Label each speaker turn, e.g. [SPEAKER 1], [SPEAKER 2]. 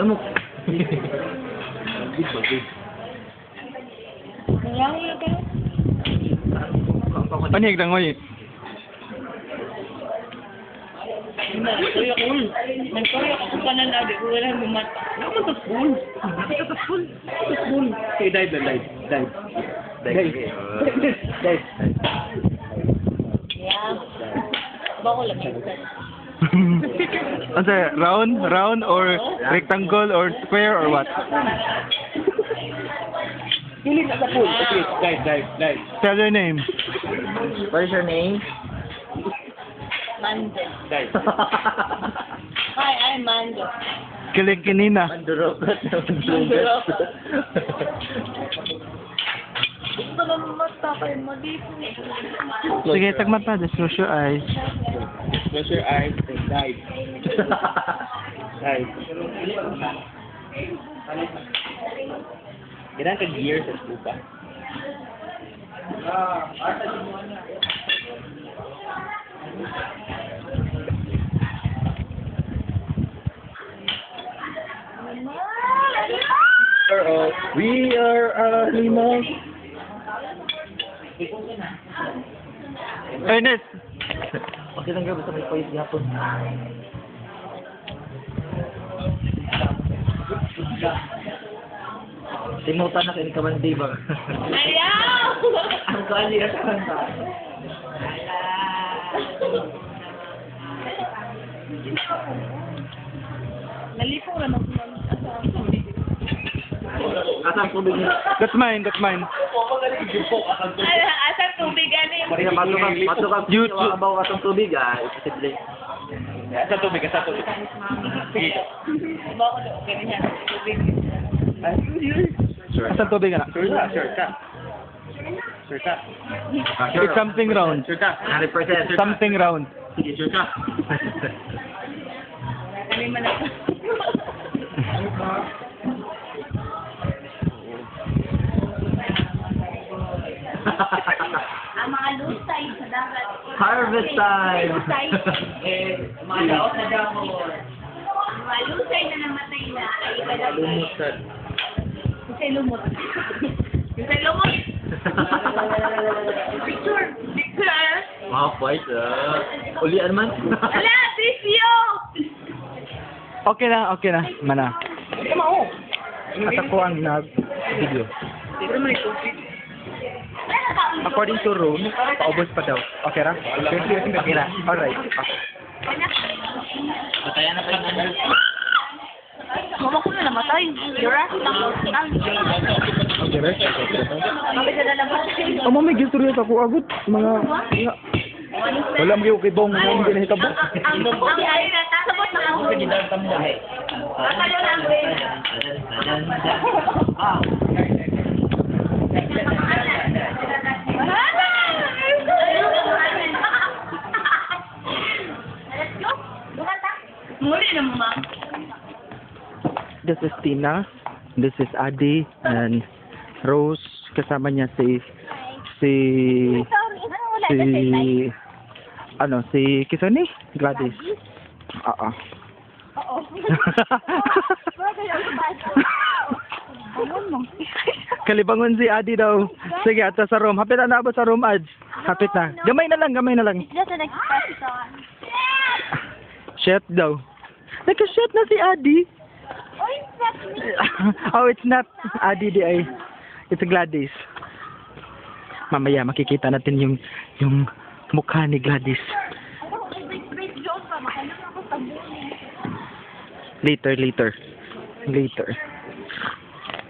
[SPEAKER 1] Lamok.
[SPEAKER 2] Nangyari na kayo?
[SPEAKER 3] Panig lang ngoy.
[SPEAKER 2] Nagtoyo ko. Nagtoyo ko sa kanan abi ko wala bumata.
[SPEAKER 1] Ako sa school. Sa school. Sa school. Okay, dive.
[SPEAKER 2] Yeah. Bako lang yun.
[SPEAKER 3] Ano sa'yo? Round or rectangle or square or what?
[SPEAKER 1] Pili na sa pool. Okay, dive.
[SPEAKER 3] Tell your name.
[SPEAKER 1] What is your name?
[SPEAKER 2] Mando.
[SPEAKER 1] Dive.
[SPEAKER 2] Hi, I'm Mando.
[SPEAKER 3] Kilig kinina.
[SPEAKER 1] Mandurok.
[SPEAKER 2] Mandurok. Gusto naman matapay mo dito.
[SPEAKER 3] Sige, tagmat na. Just close your eyes.
[SPEAKER 1] Close your eyes and dive. Dive. Kailangan ka gear sa scuba. We are animals.
[SPEAKER 3] Ernest!
[SPEAKER 1] Okay lang gawin sa may payos yapon. Timutan na kayo kaman di ba?
[SPEAKER 2] Ayaw!
[SPEAKER 1] Ang kali na sa kanta.
[SPEAKER 2] Nalipong lang ako ng
[SPEAKER 1] Asang tubig niya.
[SPEAKER 3] That's mine.
[SPEAKER 2] asang tubig galing.
[SPEAKER 1] Marina, bato ka.
[SPEAKER 3] YouTube.
[SPEAKER 1] Abaw asang tubig Isipli. Asang tubig. Sige.
[SPEAKER 2] Bako daw, ganyan. Tubig.
[SPEAKER 3] Asan tubig na?
[SPEAKER 1] Sure ka.
[SPEAKER 3] It's something round.
[SPEAKER 1] Sure ka. 100%.
[SPEAKER 3] Something round.
[SPEAKER 1] Sige, sure ka.
[SPEAKER 2] Kami man ako. Ang mga lusay sa dagat.
[SPEAKER 1] Harvest time!
[SPEAKER 2] Mga laot na dahon. Ang mga lusay na namatay na ay ibalagay.
[SPEAKER 1] Lumusan.
[SPEAKER 2] Lusay lumot. Lusay lumot! Picture!
[SPEAKER 1] Mga fight Ulian man.
[SPEAKER 2] Ala! Tissue!
[SPEAKER 3] Okay na. Mana. At ako ang nag-video. According to rule, paubos pa daw. Okay ra? Okay ra. Alright.
[SPEAKER 1] Batayan na pa yung ano.
[SPEAKER 2] Mama ko na namatay. Yura?
[SPEAKER 3] Okay ra?
[SPEAKER 2] Mami sa lalabas.
[SPEAKER 3] Amo may gistorya ako agot mga wala mo kay bong mo hindi na hitabo.
[SPEAKER 2] Ang ay natasabot na ako. Akala lang Muli na mo, ma'am.
[SPEAKER 3] This is Tina, this is Adi, and Rose, kasama niya si Kisani? Gladys. Oo. Kalibangon si Adi daw. Sige, ato sa room. Hapit na ba sa room, Ads? Hapit na. Gamay na lang.
[SPEAKER 2] Just an expression.
[SPEAKER 3] Shit daw. Nagka-shit na si Adi.
[SPEAKER 2] Oh, it's not me.
[SPEAKER 3] Oh, it's not Adi di ay. It's Gladys. Mamaya makikita natin yung mukha ni Gladys.
[SPEAKER 2] Wait, John, pa. Makalang ako sa buhay.
[SPEAKER 3] Later.